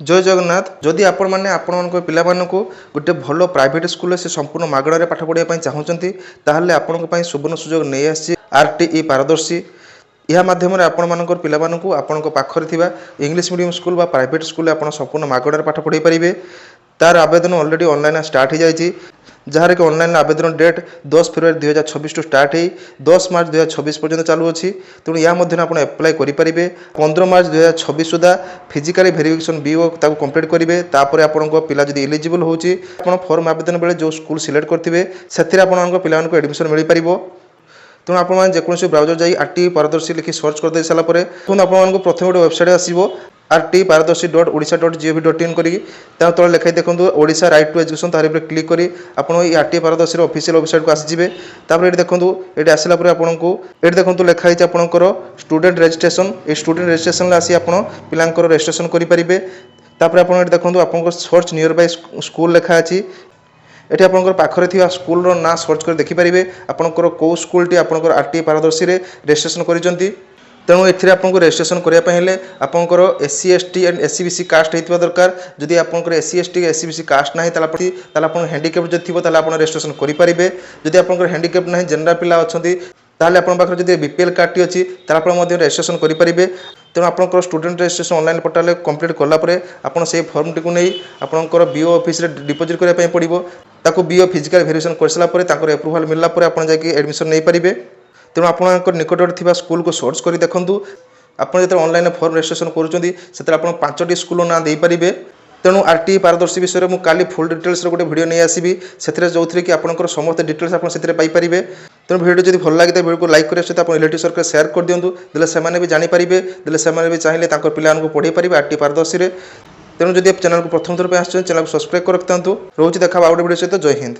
जय जगन्नाथ। जदि आपण मैंने आपण पिला गोटे भल प्राइवेट स्कूल से संपूर्ण मागणार पाठ पढ़ाई चाहूँगी ताहले आपण सुवर्ण सुजोग नहीं आसी RTE पारदर्शी। यह माध्यम आपण मानकर पिला आपण पाखरे थिबा इंग्लिश मीडियम स्कूल बा प्राइवेट स्कूल आपण संपूर्ण मागणार पाठ पढ़ाई पारे। तार आवेदन ऑलरेडी ऑनलाइन स्टार्ट हो जाए जहाँ कि ऑनलाइन आवेदन डेट 10 फेब्रुआरी 2026 टू स्टार्ट हो 10 मार्च 2026 पर्यंत चालू अच्छी। तेणु या आप एप्लाय करेंगे 15 मार्च 2026 सुधा फिजिकल वेरिफिकेशन BO कंप्लीट करेंगे। तापर आपण पिला जब इलिजिबल होची फॉर्म आवेदन बेले जो स्कूल सिलेक्ट करेंगे से पिला एडमिशन मिल पार। तेणु आपने जेकोसी ब्राउजर जाई RTE पारदर्शी लिखि सर्च कर दे सारा आपको प्रथम गोटे वेबसाइट आसो RTE paradharshi.odisha.gov.in करी तले लिखाई देखो ओडिशा राइट टू एजुकेशन तार क्लिक करी आपन RTE पारदर्शी ऑफिशियल वेबसाइट को आसीजे। तापर ये देखो ये आसला आपको ये देखो लिखाई आपंकर स्टूडेंट रजिस्ट्रेशन ये स्टूडेंट रजिस्ट्रेशन आसी आप पिलांकर रजिस्ट्रेशन करेंगे। तापर आप देखो आप सर्च नियर बाय स्कूल लिखा अच्छी ये आपंकर पाखरे थी स्कूल ना सर्च कर देखिपारे आपंकर कौ स्कूल आपंकर RTE पारदर्शी रजिस्ट्रेशन करिसेंती। तेणु ये आपको रजिस्ट्रेशन करने आपंकर SC ST and SC BC caste होता दरकार। जदि आपंकर SC ST SC BC कास्ट ना आप हैंडिकेप जो थी रजिस्ट्रेशन करेंगे। जदि आपंकर हैंडिकेप ना जनरल पिला अच्छा ताले आपन पाखरे जदि BPL कार्ड टी अच्छी तार रजिस्ट्रेशन करेंगे। तेणु आपंकर student registration online portal complete कलापर आपन से फॉर्म टी नहीं आपंकर BO ऑफिस डिपोजिट करने पड़ो ताको BO फिजिकल वेरिफिकेशन कर सारापर एप्रुवाल मिलला आप एडमिशन नहीं पारे। तेणु आप निकट थी स्कूल को सर्च कर देखूँ आप जो ऑनलाइन फॉर्म रजिस्ट्रेशन कर 5टी स्कूल ना दे पारे। तेणु RTE पारदर्शी विषय में काली फुल डिटेल्स गोटे वीडियो नहीं आसबि से जो थी कि आपंकर समस्त डिटेल्स आप पाइपर। तेणु वीडियो जब भल लगे वीडियो को लाइक करने सहित रिलेटिव सर्कल शेयर कर दिंतु देले से भी जानीपारे देले से भी चाहिए पिला पढ़े पारे RTE पारदर्शी। तेणु जब चैनल को प्रथम थर पर चैनल को सब्सक्राइब कर रखता रोचे देखा आउट वीडियो सहित। जय हिंद।